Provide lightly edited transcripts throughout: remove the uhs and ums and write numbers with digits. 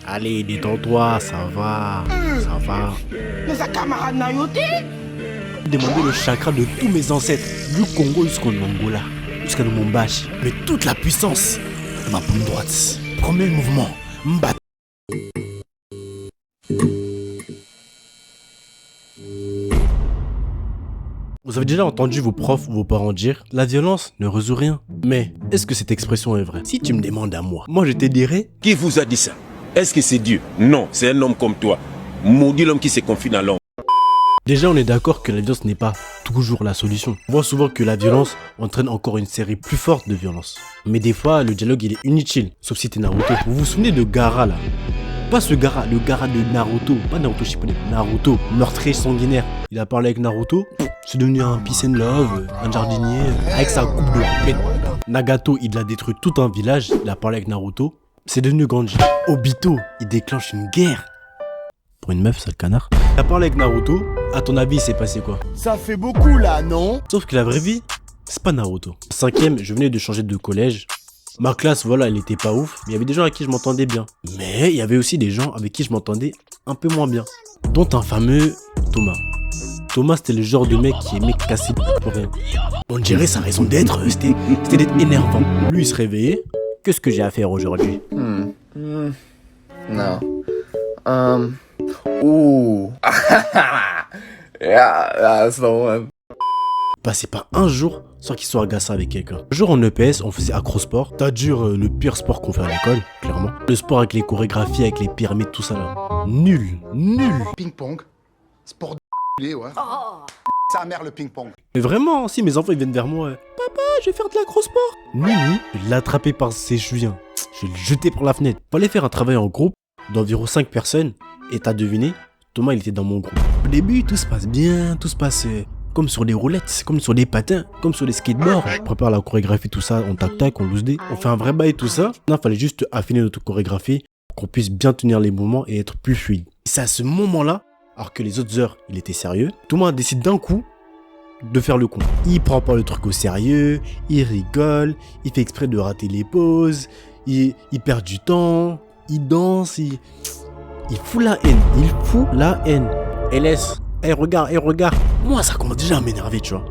Allez, détends-toi, ça va, ça va. Mais sa camarade Nayote. Demandez le chakra de tous mes ancêtres, du Congo jusqu'au Angola, jusqu'à Lumumbashi. Mais toute la puissance de ma paume droite. Premier mouvement, Mbat. Vous avez déjà entendu vos profs ou vos parents dire « La violence ne résout rien ». Mais est-ce que cette expression est vraie? Si tu me demandes à moi je te dirais... Qui vous a dit ça? Est-ce que c'est Dieu? Non, c'est un homme comme toi. Maudit l'homme qui se confie dans l'homme. Déjà, on est d'accord que la violence n'est pas toujours la solution. On voit souvent que la violence entraîne encore une série plus forte de violences. Mais des fois, le dialogue il est inutile, sauf si t'es Naruto. Vous vous souvenez de Gaara là? Pas ce Gaara, le Gaara de Naruto. Pas Naruto Shippuden, Naruto, meurtrier sanguinaire. Il a parlé avec Naruto, c'est devenu un peace and love, un jardinier, avec sa coupe de pète. Nagato, il a détruit tout un village, il a parlé avec Naruto, c'est devenu Ganji. Obito, il déclenche une guerre. Pour une meuf, sale canard. Il a parlé avec Naruto, à ton avis, il s'est passé quoi? Ça fait beaucoup là, non? Sauf que la vraie vie, c'est pas Naruto. 5ème, je venais de changer de collège. Ma classe, voilà, elle était pas ouf, mais il y avait des gens avec qui je m'entendais bien. Mais il y avait aussi des gens avec qui je m'entendais un peu moins bien. Dont un fameux Thomas. Thomas, c'était le genre de mec qui aimait casser pour rien. On dirait sa raison d'être, c'était d'être énervant. Lui, il se réveillait. Qu'est-ce que j'ai à faire aujourd'hui? No. Ooh. Yeah, that's the one. Passez pas un jour sans qu'il soit agaçant avec quelqu'un. Un jour en EPS, on faisait acrosport. C'est-à-dire le pire sport qu'on fait à l'école, clairement. Le sport avec les chorégraphies, avec les pyramides, tout ça là. Nul. Ping-pong, sport de ouais. Sa mère le ping-pong. Mais vraiment, si mes enfants ils viennent vers moi, papa, je vais faire de l'acrosport. Nini, je l'ai attrapé par ses cheveux. Je vais le jeter par la fenêtre. Fallait faire un travail en groupe d'environ 5 personnes. Et t'as deviné, Thomas il était dans mon groupe. Au début, tout se passe bien, tout se passe comme sur des roulettes, comme sur des patins, comme sur des skateboards. Je prépare la chorégraphie, tout ça, on tac-tac, on loose des. On fait un vrai bail, tout ça. Non, fallait juste affiner notre chorégraphie pour qu'on puisse bien tenir les mouvements et être plus fluide. Et c'est à ce moment-là, alors que les autres heures, il était sérieux, Thomas décide d'un coup de faire le con. Il prend pas le truc au sérieux, il rigole, il fait exprès de rater les pauses, il perd du temps, il danse, il fout la haine, Et laisse, regarde. Moi, ça commence déjà à m'énerver, tu vois.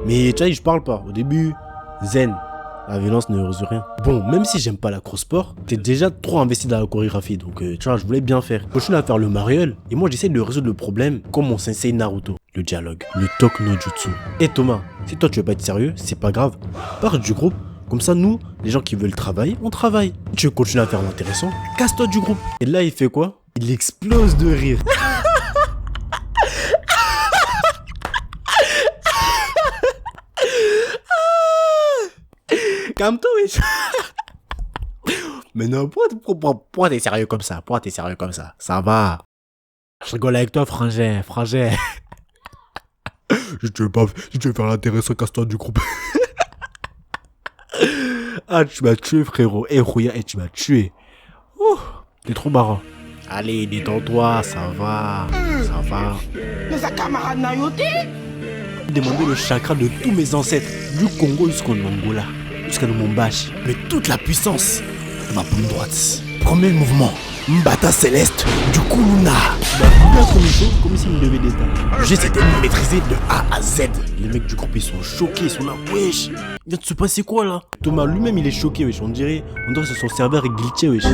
Mais tu vois, je parle pas. Au début, zen. La violence ne résout rien. Bon, même si j'aime pas l'acrosport, t'es déjà trop investi dans la chorégraphie. Donc, tu vois, je voulais bien faire. Je continue à faire le mariole. Et moi, j'essaie de résoudre le problème comme mon sensei Naruto. Le dialogue. Le Tok no Jutsu. Et Thomas, si toi, tu veux pas être sérieux, c'est pas grave. Pars du groupe. Comme ça, nous, les gens qui veulent travailler, on travaille. Tu veux continuer à faire l'intéressant, casse-toi du groupe. Et là, il fait quoi? Il explose de rire. Calme-toi, wesh. Mais non, pourquoi t'es sérieux comme ça? Ça va. Je rigole avec toi, frangin. Si tu veux faire l'intéressant, casse-toi du groupe. Ah, tu m'as tué, frérot. Rouya, tu m'as tué. Ouh, t'es trop marrant. Allez, détends-toi, ça va. Mais sa camarade Nayote. Demandez le chakra de tous mes ancêtres, du Congo jusqu'au Angola, jusqu'à Lumumbashi. Mais toute la puissance de ma paume droite. Premier mouvement, Mbata Céleste du Kuluna. Comme s'il me devait d'état. J'essaie de me maîtriser de A à Z. Les mecs du groupe ils sont choqués, ils sont là, wesh. Il vient de se passer quoi là? Thomas lui-même il est choqué, wesh. On dirait que son serveur est glitché, wesh.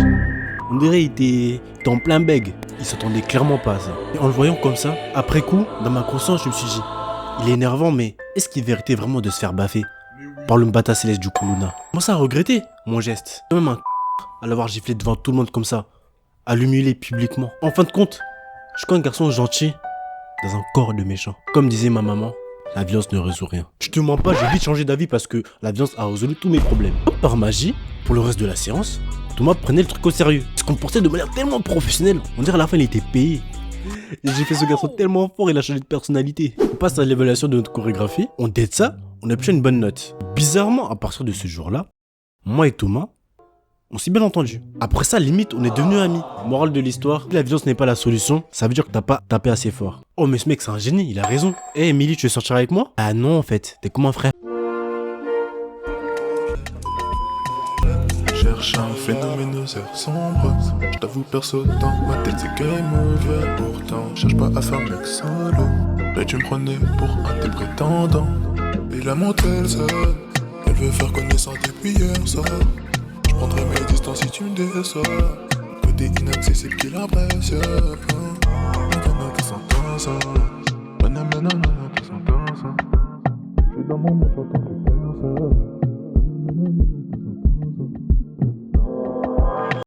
On dirait qu'il était en plein bug. Il s'attendait clairement pas à ça. Et en le voyant comme ça, après coup, dans ma conscience, je me suis dit, il est énervant, mais est-ce qu'il méritait vraiment de se faire baffer par le Mbata Céleste du Kuluna? Moi ça a regretté mon geste. Quand même un à l'avoir giflé devant tout le monde comme ça, à l'humilier publiquement. En fin de compte, je suis un garçon gentil dans un corps de méchant. Comme disait ma maman, la violence ne résout rien. Je te mens pas, j'ai vite changé d'avis parce que la violence a résolu tous mes problèmes. Par magie, pour le reste de la séance, Thomas prenait le truc au sérieux. Il se comportait de manière tellement professionnelle. On dirait à la fin il était payé. Et j'ai fait ce garçon tellement fort, il a changé de personnalité. On passe à l'évaluation de notre chorégraphie, on date ça, on obtient une bonne note. Bizarrement, à partir de ce jour-là, moi et Thomas, on s'est bien entendu. Après ça, limite, on est devenus amis. Morale de l'histoire, si la violence n'est pas la solution, ça veut dire que t'as pas tapé assez fort. Oh mais ce mec c'est un génie, il a raison. Eh Emily, tu veux sortir avec moi? Ah non en fait, t'es comme un frère. cherche un phénomène aux airs sombres. Je t'avoue perso dans ma tête c'est game over. Pourtant cherche pas à faire mec solo. Mais tu me prenais pour un des prétendants. Et la montre elle sonne. Elle veut faire connaissance depuis hier soir. Je prendrai mes distances si tu me déçois. Côté inaccessible qui l'impressionne. Je suis dans mon monde, j'entends